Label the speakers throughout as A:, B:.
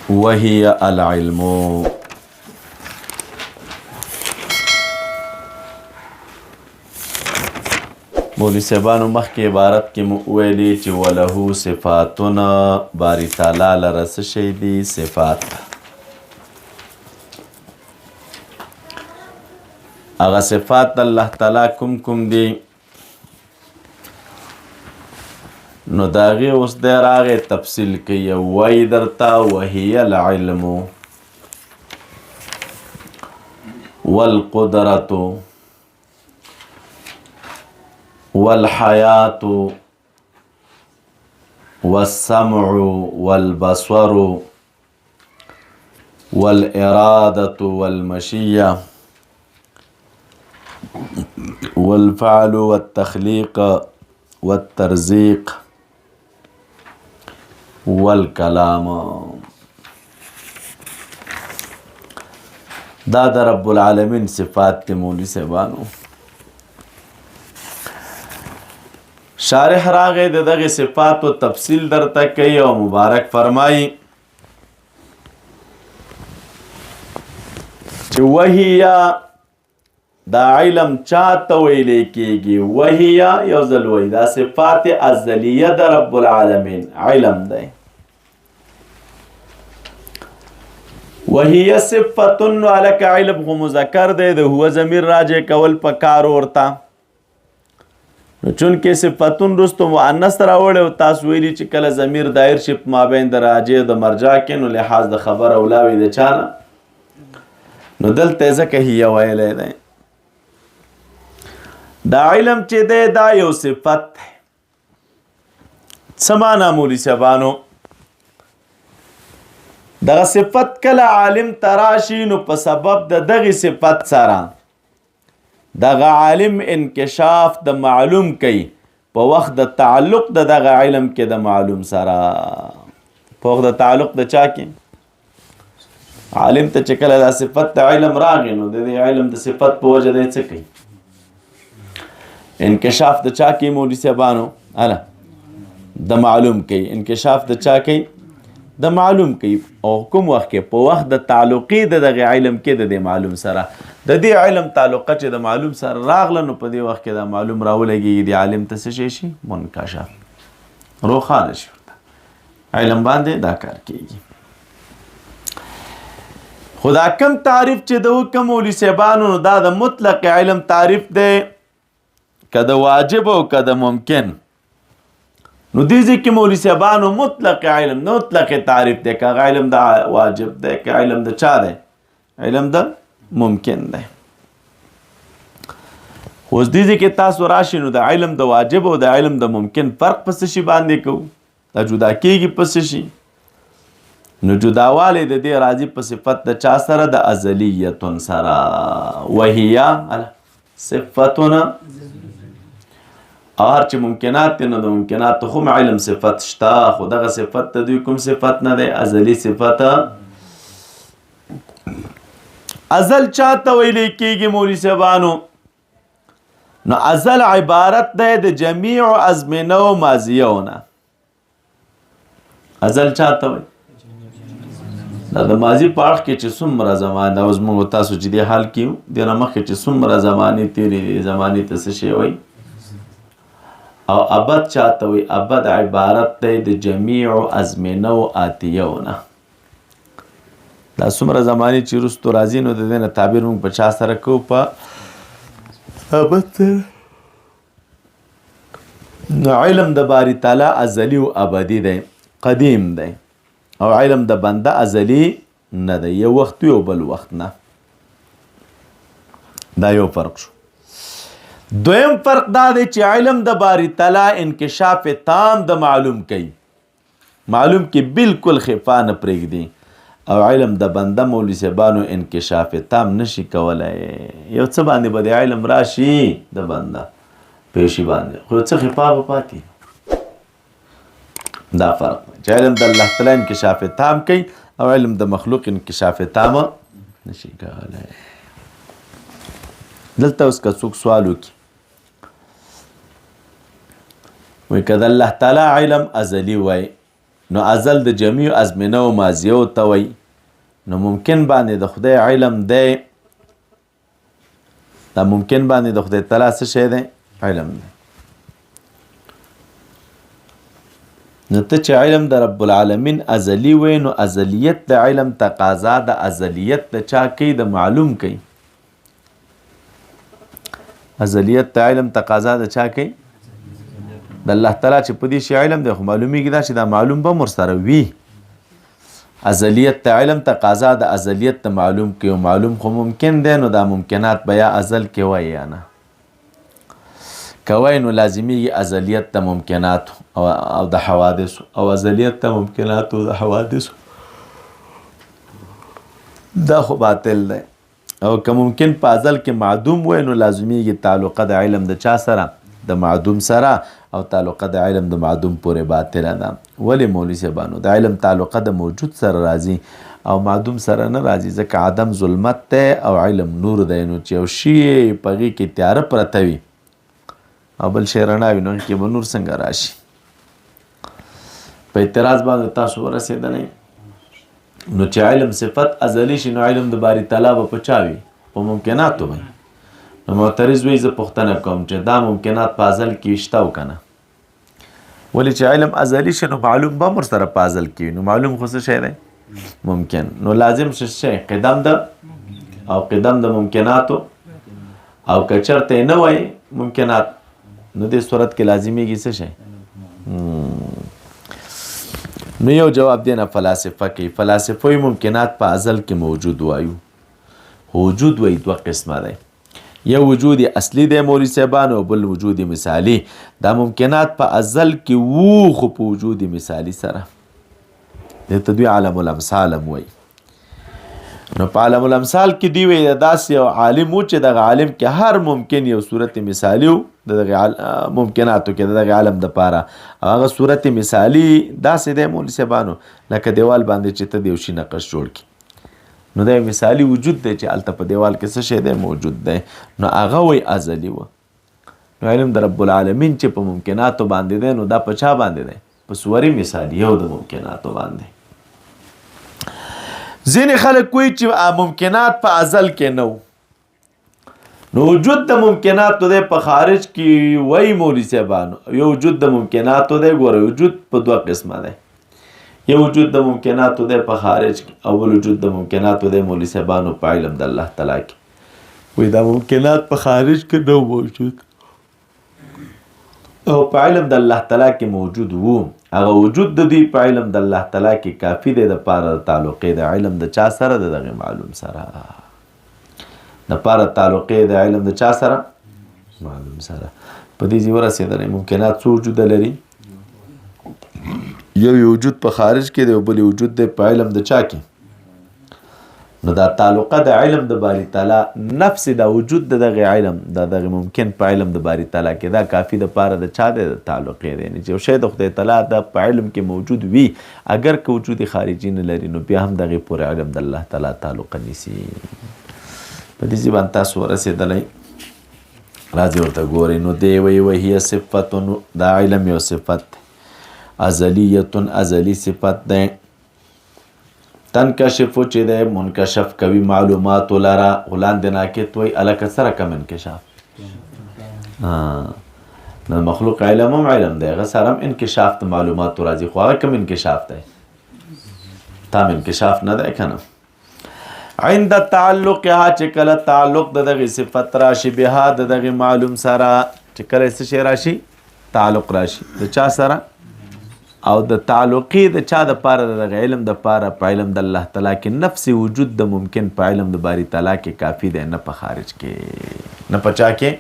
A: وهي العلم. مولوی صاحبانو مخکې عبارت کې مو ویلي چې وله صفاتونه باری تعالی لره څه شی دي؟ صفات. هغه صفات د الله تعالی کوم دي؟ نو د هغې اوس دی راغی تفصیل کوي، وایي درته وهي العلم والقدرة والحياة والسمع والبصر والإرادة والمشية والفعل والتخليق والترزيق والكلام. دا د رب العالمین صفات تی مولوی صاحبانو. شارح راغی د دغه صفاتو تفصیل درته کوي او مبارک فرمایي چې وهي دا علم چاته ویلې کېږي؟ وهي یو ځل وایي دا صفات ازلیه د رب العالمین علم دی. وهي صفتن علک علم خو مذکر دی، د هو ضمیر راجع کول پکار ورته. نو چونکې صفتون رستو مؤنث راوړی او تاسو ویلي چې کله ضمیر دایر شي په مابین د راجع د مرجع کې نو لحاظ د خبر اولاوي د چا نه، نو دلته ځکه هي ویلی دی. دا علم چې دی دا یو صفت دی. څه معنا مولوي صاحبانو؟ دغه صفت کله عالم تراشي نو په سبب د دغه صفت سره دغه عالم انکشاف د معلوم کوي په وخت د تعلق د دغه علم کې د معلوم سره. په وخت د تعلق د چا کې؟ عالم ته چې کله دا صفت د علم راغی نو د دې علم د صفت په وجه دی څه کوي؟ انکشاف د چا کوي مولوي صاحبانو؟ د معلوم کوي. انکشاف د چا کوي؟ د معلوم کوي. او کوم وخت کې؟ په وخت د تعلقي د دغه علم کې د دې معلوم سره. د دې علم تعلقه چې د معلوم سره راغله نو په دې وخت کې دا معلوم راولګي د عالم ته څه شي؟ منکشف، روښانه شي. علم باندې دا کار کېږي. خدا کم تعریف چې د حکم مولوي صاحبانو نو دا د مطلق علم تعریف دی، که د واجب او که د ممکن. نو دې ځکه مولوي صاحبانو مطلق علم نه مطلق تعریف دی، که علم د واجب دی، که علم د چا دی؟ علم د ممکن دی. اوس دې ځکه تاسو راشي نو د علم د واجب او د علم د ممکن فرق په څه شي باندې کوو؟ دا جدا کېږي په څه شي؟ نو جداوالی د دې راځي په صفت د چا سره؟ د ازلیتون سره. وهي صفتونه او هر چې ممکنات دي نو د ممکناتو خو علم صفت شته، خو دغه صفت د دوی کوم صفت نه دی؟ ازلی صفت. ازل چاته ویلی کېږي مولوي صاحبانو؟ نو ازل عبارت دی د جمیع ازمنه و ماضیونه. ازل چاته وایي؟ دا د ماضي په اړخ کې چې څومره زمانه اوس موږ تاسو چې دې حال کې یو دې نه مخکې چې څومره زمانې تېرې دي زمانې ته څه شی وایي؟ او ابد چاته وایي؟ ابد عبارت دی د جمیع ازمنه و آتیونه. دا څومره زمانې چې وروستو راځي نو د دې نه تعبیر موږ په چا سره کوو؟ په ابد سره. نو علم د باری تعالی ازلی و ابدي دی، قدیم دی، او علم د بنده ازلی نه دی، یو وخت یو بل وخت نه. دا یو فرق شو. دویم فرق دا دی چې علم د باری تعالی انکشاف تام د معلوم کوي، معلوم کې بالکل خفا نه پرېږدي، او علم د بنده مولوي صاحبانو انکشاف تام نشي کولی. یو څه باندې به د علم راشي د بنده پیشي باندې، خو څه خفا به پاتې. دا فرق دی چې علم د الله تعالی انکشاف تام کوي او علم د مخلوق انکشاف تام نشي کولی. دلته اوس که څوک سوال وکړي وایي که د الله تعالی علم ازلي وای نو ازل د جمیع ازمنه و ماضیه ته وایي. نو ممکن باندې د خدای علم دی، دا ممکن باندې د خدای تعالی څه شی دی؟ علم دی. نو ته چې علم د رب العالمین ازلی وای، نو ازلیت د علم تقاضا د ازلیت د چا کوي؟ د معلوم کوي. ازلیت د علم تقاضا د چا کوي؟ د الله تعالی چې په دې شی علم دی، خو معلومیږي دا چې دا معلوم به مر سره وي. ازلیت د علم تقاضا د ازلیت د معلوم کوي، او معلوم خو ممکن دی، نو دا ممکنات به یا ازل کې وای یا نه کوي، نو لازمیږي ازلیت د ممکنات او د حوادث، او ازلیت د ممکنات او د حوادث دا خو باطل دی. او که ممکن په ازل کې معدوم وای، نو لازمیږي تعلقه د علم د چا سره؟ د معدوم سره، او تعلقه د علم د معدوم پورې باطله ده. ولې مولوي صاحبانو؟ د علم تعلقه د موجود سره راځي او معدوم سره نه راځي، ځکه عدم ظلمت دی او علم نور دی. نو چې یو شی په هغې کې تیاره پرته وي او بل شی رڼا وي، نو هغې کې به نور څنګه راشي؟ په اعتراض باندې تاسو ورسېدلی. نو چې علم صفت ازلی شي، نو علم د باری تعالی به په چا وي؟ په ممکناتو وي. نو معترض وایي زه پوښتنه کوم چې دا ممکنات په ازل کې شته او که نه؟ ولې چې علم ازلی شي، نو معلوم به هم ورسره په ازل کې وي. نو معلوم خو څه شی دی؟ ممکن. نو لازم څه شی؟ قدم د او قدم د ممکناتو. او که چېرته یې نه وای ممکنات، نو دې صورت کې لازمیږي څه شی؟ نو یو جواب دی نه فلاسفه کوي. فلاسفه وایي ممکنات په ازل کې موجود وایو. وجود وایي دوه قسمه دی، یو وجود اصلی دی مولوي صاحبانو، بل وجود مثالی. دا ممکنات په ازل کې وو، خو په وجود مثالی سره. دې ته دوی عالم الامثال هم وایي. نو په عالم الامثال کې دوی وایي داسې یو عالم و چې دغه عالم کې هر ممکن یو صورت مثالی و د دغه ممکناتو کې د دغه عالم دپاره، او هغه صورت مثالی داسې دی مولوي صاحبانو لکه دیوال باندې چې ته د یو شي نقش جوړ کړي. نو دا مثالی وجود دی چې هلته په دیوال کې څه شی دی؟ موجود دی. نو هغه وایي ازلی و. نو علم د رب العالمین چې په ممکناتو باندې دی، نو دا په چا باندې دی؟ په صوري مثالی او د ممکناتو باندې. ځینې خلک وایي چې ممکنات په ازل کې نه و. نو وجود د ممکناتو دی په خارج کې وایي مولوي صاحبانو. یو وجود د ممکناتو دی، ګوره وجود په دوه قسمه دی. یو وجود د ممکناتو دی په خارج کې، او بل وجود د ممکناتو دی مولوي صاحبانو په علم د الله تعالی کې. وایي دا ممکنات په خارج کې نه موجود، او په علم د الله تعالی کې موجود وو. هغه وجود د دوی په علم د الله تعالی کې کافي دی دپاره د تعلقې د علم د چا سره؟ د دغه معلوم سره. دپاره تعلقې د علم د چا سره؟ معلوم سره. په دې ځای ورسېدلی. ممکنات څو وجوده لري؟ یو وجود په خارج کې دی، او بل وجود دی په علم د چا کې؟ نو دا تعلقه د علم د باری تعالی، نفس دا وجود د دغه علم د دغه ممکن په علم د باری تعالی کې دا کافي دپاره د چا دی؟ د تعلقې دی. یعنې چې یو شی د خدای تعالی د په علم کې موجود وي، اگر که وجود خارجي نه لري، نو بیا هم دغې پورې علم د الله تعالی تعلقه نیسي. په دې ځای باندې تاسو ورسېدلی. راځئ ورته ګورئ. نو دی وایي وهي صفتون، دا علم یو صفت دی، ازلیتون ازلی صفت دی. تنکشفو چې دی منکشف کوي معلوماتو لره. غلاندې ناکت وایي الکه سره کم انکشاف. نو مخلوق علم هم علم دی، هغه سره هم انکشاف د معلوماتو راځي، خو هغه کم انکشاف دی، تام انکشاف نه دی که نه. عند تعلقها، چې کله تعلق د دغې صفت راشي، بها د دغې معلوم سره، چې کله څه شی راشي؟ تعلق راشي. د چا سره؟ او د تعلقي د چا د پاره؟ د دغه علم د پاره په علم د الله تعالی کې نفس وجود د ممکن په علم د باری تعالی کې کافي دی، نه په خارج کې، نه په چا کې.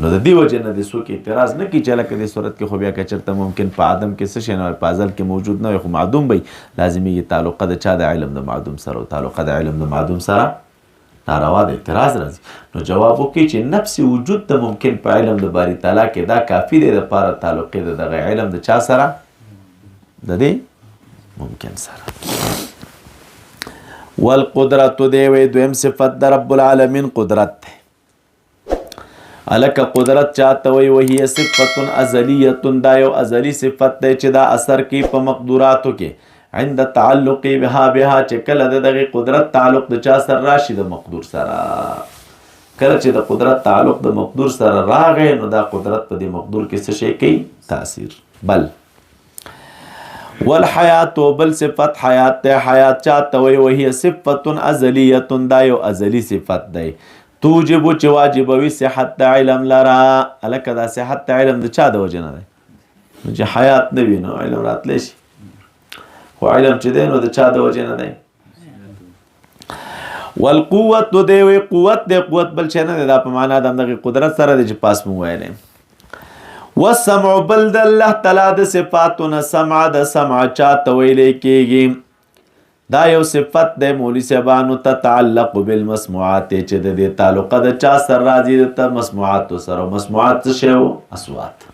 A: نو د دې وجې نه د څوک اعتراض نه کوي چې لکه دې صورت کې خو بیا که چېرته ممکن په عدم کې څه شی نه وي، په ازل کې موجود نه وي، خو معدوم وي، لازمیږي تعلقه د چا؟ د علم د معدوم سره. او تعلقه د علم د معدوم سره ناروا د اعتراض راځي. نو جواب وکړي چې نفس وجود د ممکن په علم د باری تعالی کې دا کافي دی دپاره تعلقې د دغه علم د چا سره؟ د دې ممکن سره. والقدرت دی وایي دویم صفت د رب العالمین قدرت دی. الک قدرت چاته وی وهي صفه ازلیه دا یو ازلی صفت دی چې دا اثر کوي په مقدوراتو کې عند تعلق بها چې کله دغه قدرت تعلق د چا سره راشي د مقدور سره کله چې د قدرت تعلق د مقدور سره راغی نو دا قدرت په دې مقدور کې څه شي کوي تاثیر بل والحیات بل صفت حیات ته حیات چاته وی وهي صفه ازلیه دا یو ازلی صفت دی توجب چې واجبوي صحت علم لرا الکه دا صحت علم د چا د وجه نه دی نو چې حیات نه وي نو علم راتلی شي خو علم چې دی نو د چا د وجه نه دی والقوت نو دی وی قوت دی قوت بل شی نه دی دا په معنا د همدغې قدرت سره دی چې پاس مو ویلی والسمع بل د الله تعالی د صفاتونه سمع د سمع چاته ویلی کېږي دا یو صفت د مولوی صاحبانو تتعلق بالمسموعات چې د دې تعلق د چا سره راځي د مسموعات سره مسموعات څه شی وو اصوات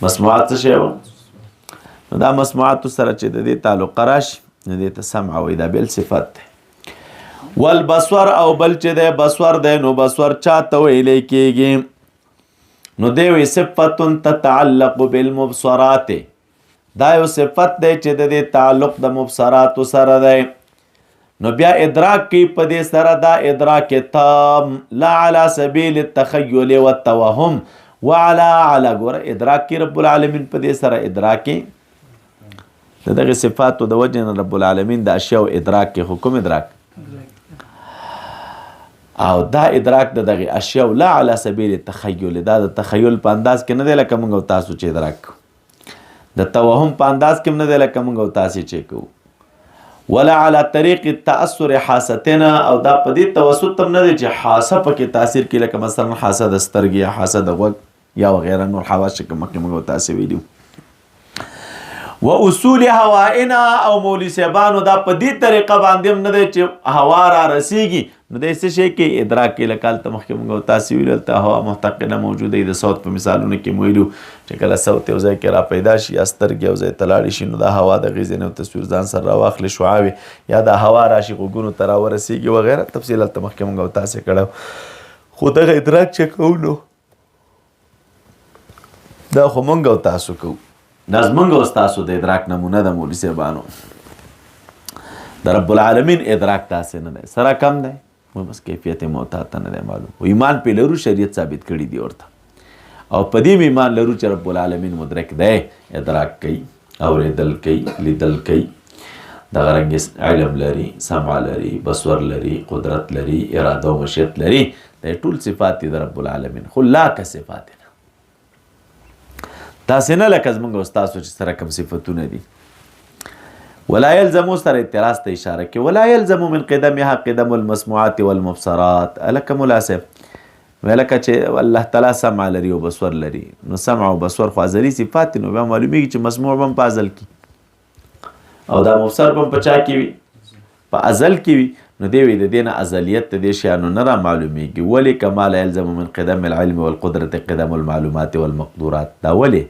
A: مسموعات څه شی وو دا مسموعات سره چې د دې تعلق راشي نو دې ته سمع وایي دا بل صفت دی والبصر او بل چې د بصر دی نو بصر چاته ویلی کېږي نو دی وی صفت تتعلق بالمبصرات دا یو صفت دی چې د دې تعلق د مبصرات سره دی نو بیا ادراک کی په دې سره دا ادراک تام لا علی سبیل التخیل والتوهم وعلى ګوره ادراک کی رب العالمین په دې سره ادراک د دغه صفاتو د وجه نه رب العالمین د اشیاء ادراک کې حکم ادراک او دا ادراک د دغه اشیاء لا علی سبیل التخیل دا د تخیل په انداز کې نه دی لکه موږ تاسو چې ادراک د توهم په انداز کې نه دی لکه موږ تاسو چې کوو ولا على طریق التاثر حاستنا او دا په دې توسط هم نه دی چې حاسه پکې تاثیر کوي لکه مثلا حاسه د سترګې یا حاسه د غوږ یا وغیره نور حواس چې مخکې موږ تاسو ویلو و اصول هوائنا او مولوی صاحبانو دا په دې طریقه باندې هم نه دی چې هوا را رسیږي نو د څه شي کې ادراک کې لکال ته مخکې موږ تاسو ویل ته هوا محتقنه موجوده د صوت په مثالونو کې ویلو چې کله صوت یو ځای کې را پیدا شي یا سترګې یو ځای ته لاړې شي نو دا هوا د غیزې نه تصویر ځان سره راواخلي شعاوې یا دا هوا راشي غوږونو ته راورسیږي وغیره تفصیل ته مخکې موږ تاسو کړو خو دغه ادراک چې کوو نو دا خو موږ تاسو کوو دا زموږ تاسو د ادراک نمونه د مولوي صاحبانو د رب العالمین ادراک تاسو نه دی سره کم دی بس کیفیت محتاط نه دی معلوم و ایمان په لرو شریعت ثابت کړی دی ورته او په دې ایمان لرو چې رب العالمین مدرک دی ادراک کوي اوریدل کوي لیدل کوي دغه رنګ علم لري سمع لري بصر لري قدرت لري اراده او مشیت لري دا ټول صفات دي د رب العالمین خو لا که صفات تاسو نه لکه زموږ استاد چې سره کوم صفاتونه دي ولا يلزم سره اعتراض ته اشاره کوي ولا يلزم من قدمها قدم المسموعات والمبصرات الک مناسب ولکه چې الله تعالی سمع لري او بصر لري نو سمع او بصر خو ازلی صفات نو بیا معلومیږي چې مسموع هم په ازل کې او دا مبصر هم په چا کې وي په ازل کې وي نو دی وی د دینه ازلیت د دې شیانو نه را معلومیږي ولی کمال يلزم من قدم العلم والقدرة قدم المعلومات والمقدورات دا ولی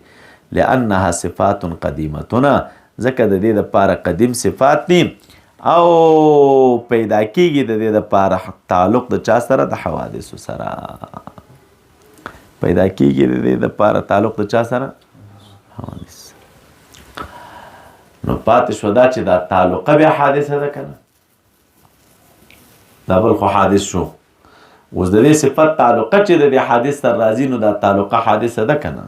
A: لانها صفات قدیمتنا ځکه د دې دپاره قدیم صفات دي او پیدا کیږي د دې دپاره تعلق د چا سره د حوادثو سره پیدا کیږي د دې دپاره تعلق د چا سره حوادث نو پاتې شو دا چې دا تعلقه بیا حادثه ده کنه دا بل خو حادث شو اوس د دې صفت تعلقه چې د دې حادث سره راځي نو دا تعلقه حادثه ده کنه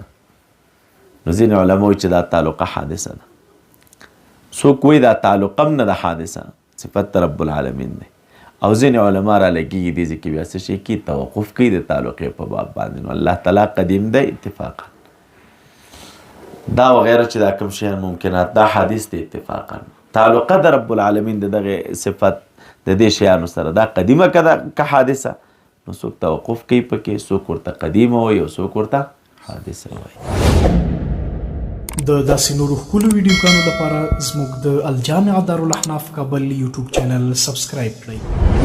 A: نو ځینې علما وایي چې دا تعلقه حادثه ده څوک وایي دا تعلقه هم نه ده حادثه صفت رب العالمین دی او ځینې علما را لګېږي دې ځای کې بیا څه شي کوي توقف کوي د تعلقې په باب باندې نو الله تعالی قدیم دی اتفاقا دا وغیره چې دا کوم شیان ممکنات دا حدیث دی اتفاقا تعلقه د رب العالمین د دغه صفت د دې شیانو سره دا قدیمه که حادثه نو څوک توقف کوي پکې څوک ورته قدیمه وایي او څوک ورته حادثه وایي
B: د داسې نورو ښکلو ویډیوګانو لپاره زموږ د الجامع دارالاحناف کابل یوټیوب چینل سبسکرایب کړئ